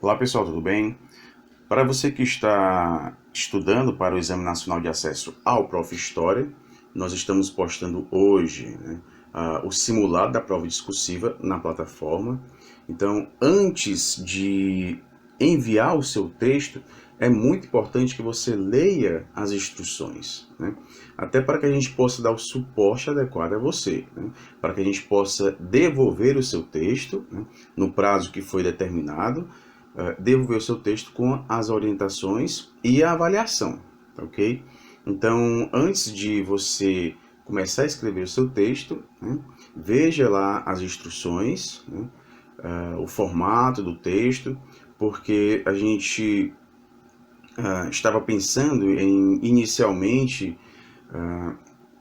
Olá pessoal, tudo bem? Para você que está estudando para o Exame Nacional de Acesso ao Prof. História, nós estamos postando hoje, o simulado da prova discursiva na plataforma. Então, antes de enviar o seu texto, é muito importante que você leia as instruções, né? Até para que a gente possa dar o suporte adequado a você, né? Para que a gente possa devolver o seu texto, né, no prazo que foi determinado, devolver o seu texto com as orientações e a avaliação, ok? Então, antes de você começar a escrever o seu texto, né, veja lá as instruções, né, o formato do texto, porque a gente estava pensando em inicialmente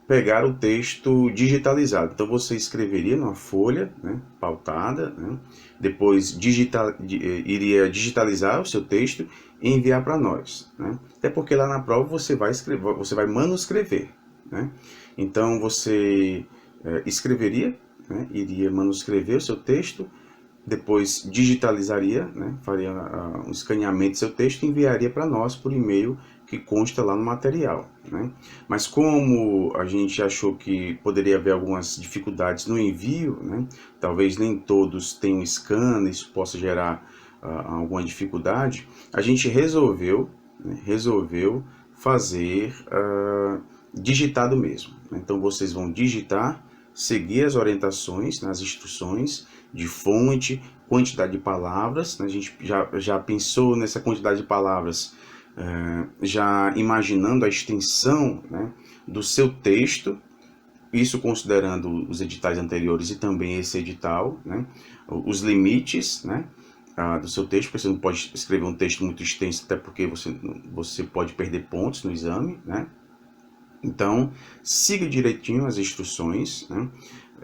pegar o texto digitalizado. Então você escreveria numa folha, né, pautada, né, depois iria digitalizar o seu texto e enviar para nós, né? Até porque lá na prova você vai escrever, você vai manuscrever, né? Então você escreveria, né, iria manuscrever o seu texto, depois digitalizaria, né, faria um escaneamento do seu texto e enviaria para nós por e-mail que consta lá no material, né? Mas como a gente achou que poderia haver algumas dificuldades no envio, né, talvez nem todos tenham scan, isso possa gerar alguma dificuldade, a gente resolveu fazer digitado mesmo. Então vocês vão digitar, seguir as orientações, nas instruções de fonte, quantidade de palavras, né? A gente já pensou nessa quantidade de palavras, já imaginando a extensão, né, do seu texto, isso considerando os editais anteriores e também esse edital, né, os limites, né, do seu texto, porque você não pode escrever um texto muito extenso, até porque você pode perder pontos no exame, né? Então, siga direitinho as instruções, né?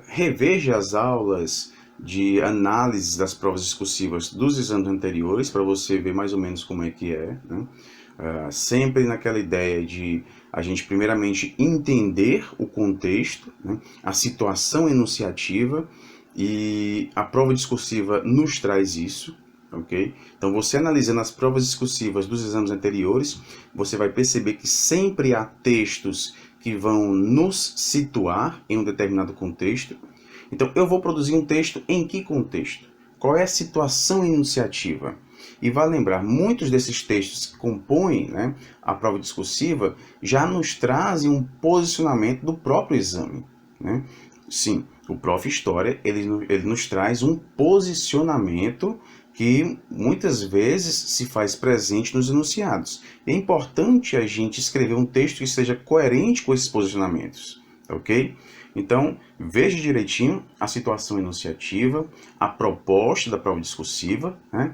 Reveja as aulas de análise das provas discursivas dos exames anteriores para você ver mais ou menos como é que é, né? Sempre naquela ideia de a gente primeiramente entender o contexto, né, a situação enunciativa, e a prova discursiva nos traz isso, ok? Então você analisando as provas discursivas dos exames anteriores, você vai perceber que sempre há textos que vão nos situar em um determinado contexto. Então eu vou produzir um texto em que contexto? Qual é a situação enunciativa? E vale lembrar, muitos desses textos que compõem, né, a prova discursiva já nos trazem um posicionamento do próprio exame, né? Sim, o Prof. História ele nos traz um posicionamento que muitas vezes se faz presente nos enunciados. É importante a gente escrever um texto que seja coerente com esses posicionamentos, ok? Então, veja direitinho a situação enunciativa, a proposta da prova discursiva, né?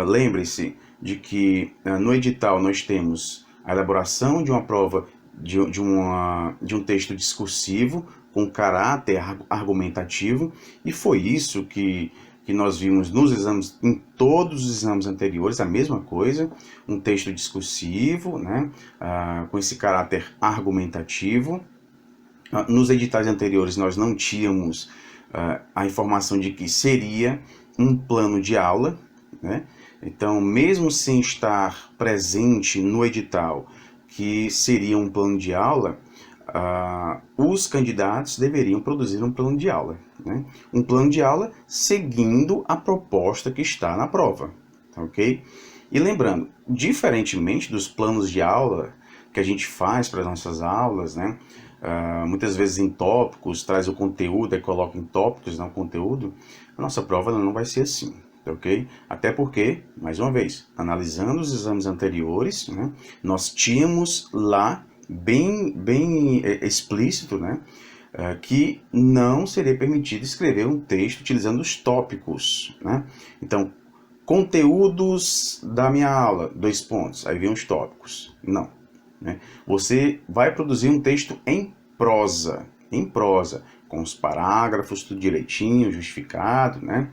Lembre-se de que no edital nós temos a elaboração de uma prova de um texto discursivo com caráter argumentativo, e foi isso que nós vimos nos exames, em todos os exames anteriores, a mesma coisa, um texto discursivo, né, com esse caráter argumentativo. Nos editais anteriores nós não tínhamos a informação de que seria um plano de aula, né? Então, mesmo sem estar presente no edital que seria um plano de aula, os candidatos deveriam produzir um plano de aula, né? Um plano de aula seguindo a proposta que está na prova, ok? E lembrando, diferentemente dos planos de aula que a gente faz para as nossas aulas, né? Muitas vezes em tópicos, traz o conteúdo e coloca em tópicos, não conteúdo, a nossa prova não vai ser assim, ok? Até porque, mais uma vez, analisando os exames anteriores, né, nós tínhamos lá bem explícito, né, que não seria permitido escrever um texto utilizando os tópicos, né? Então, conteúdos da minha aula, 2 pontos, aí vem os tópicos. Não, né? Você vai produzir um texto em prosa, com os parágrafos, tudo direitinho, justificado, né?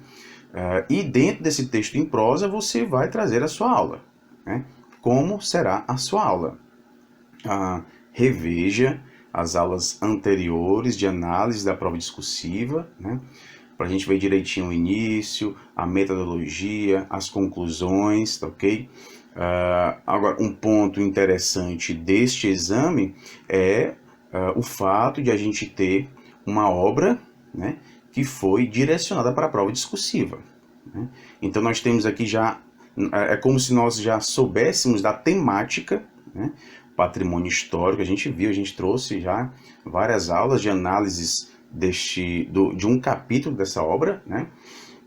E dentro desse texto em prosa você vai trazer a sua aula, né? Como será a sua aula? Reveja as aulas anteriores de análise da prova discursiva, né, para a gente ver direitinho o início, a metodologia, as conclusões, tá ok? Agora, um ponto interessante deste exame é o fato de a gente ter uma obra, né, que foi direcionada para a prova discursiva, né? Então nós temos aqui já, é como se nós já soubéssemos da temática, né? Patrimônio histórico, a gente trouxe já várias aulas de análises de um capítulo dessa obra, né?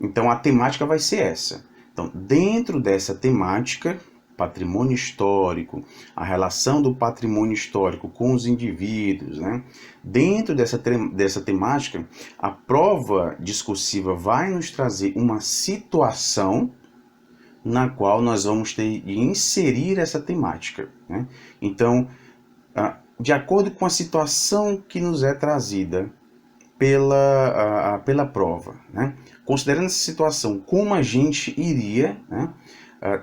Então a temática vai ser essa. Então, dentro dessa temática, patrimônio histórico, a relação do patrimônio histórico com os indivíduos, né? Dentro dessa temática, a prova discursiva vai nos trazer uma situação na qual nós vamos ter de inserir essa temática, né? Então, de acordo com a situação que nos é trazida pela prova, né? Considerando essa situação, como a gente iria, né,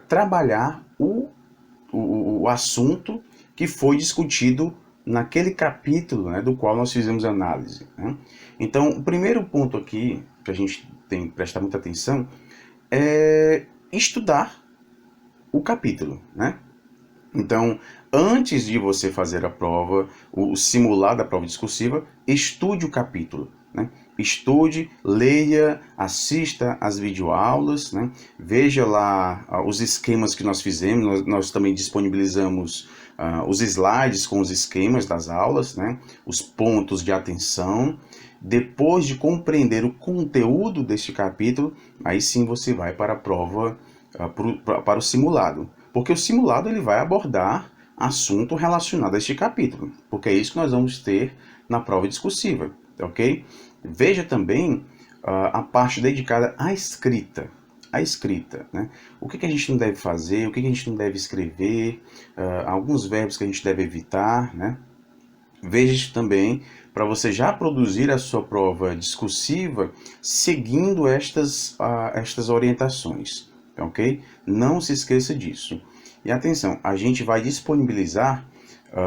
trabalhar o assunto que foi discutido naquele capítulo, né, do qual nós fizemos análise, né? Então, o primeiro ponto aqui que a gente tem que prestar muita atenção é estudar o capítulo, né? Então, antes de você fazer a prova, o simulado da prova discursiva, estude o capítulo, né? Estude, leia, assista às videoaulas, né? Veja lá os esquemas que nós fizemos, nós também disponibilizamos os slides com os esquemas das aulas, né? Os pontos de atenção. Depois de compreender o conteúdo deste capítulo, aí sim você vai para a prova, para o simulado. Porque o simulado ele vai abordar assunto relacionado a este capítulo, porque é isso que nós vamos ter na prova discursiva, ok? Veja também a parte dedicada à escrita. A escrita, né? O que a gente não deve fazer, o que a gente não deve escrever, alguns verbos que a gente deve evitar, né? Veja isso também para você já produzir a sua prova discursiva seguindo estas orientações, ok? Não se esqueça disso. E atenção, a gente vai disponibilizar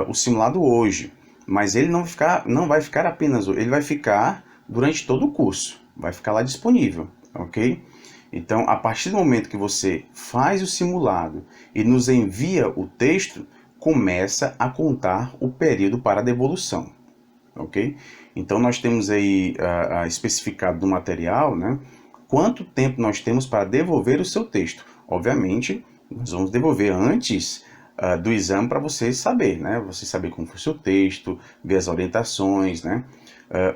o simulado hoje, mas ele não vai ficar apenas hoje, ele vai ficar durante todo o curso, vai ficar lá disponível, ok? Então, a partir do momento que você faz o simulado e nos envia o texto, começa a contar o período para a devolução, ok? Então, nós temos aí especificado no material, né, quanto tempo nós temos para devolver o seu texto. Obviamente, nós vamos devolver antes do exame para você saber, né? Você saber como foi o seu texto, ver as orientações, né?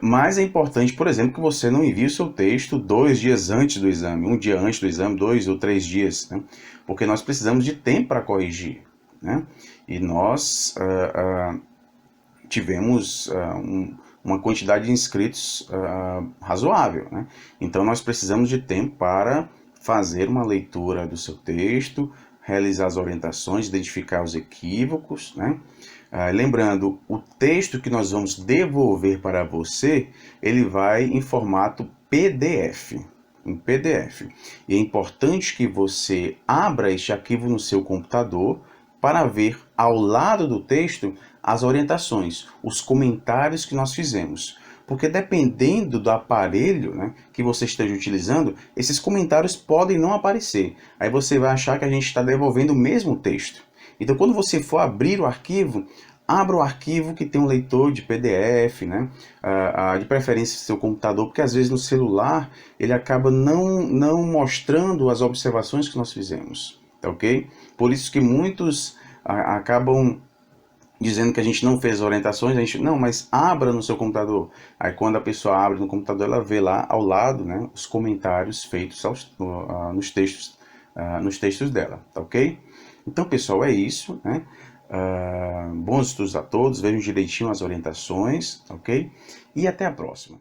Mas é importante, por exemplo, que você não envie o seu texto 2 dias antes do exame, 1 dia antes do exame, 2 ou 3 dias, né? Porque nós precisamos de tempo para corrigir, né? E nós tivemos uma quantidade de inscritos razoável, né? Então nós precisamos de tempo para fazer uma leitura do seu texto, realizar as orientações, identificar os equívocos, né? Lembrando, o texto que nós vamos devolver para você, ele vai em formato PDF, em PDF. E é importante que você abra este arquivo no seu computador para ver ao lado do texto as orientações, os comentários que nós fizemos. Porque dependendo do aparelho, né, que você esteja utilizando, esses comentários podem não aparecer. Aí você vai achar que a gente está devolvendo o mesmo texto. Então, quando você for abrir o arquivo, abra o arquivo que tem um leitor de PDF, né, de preferência no seu computador, porque às vezes no celular ele acaba não mostrando as observações que nós fizemos, ok? Por isso que muitos acabam dizendo que a gente não fez orientações, a gente, não, mas abra no seu computador. Aí quando a pessoa abre no computador, ela vê lá ao lado, né, os comentários feitos nos textos dela, tá ok? Então, pessoal, é isso, né? Bons estudos a todos, vejam direitinho as orientações, ok? E até a próxima.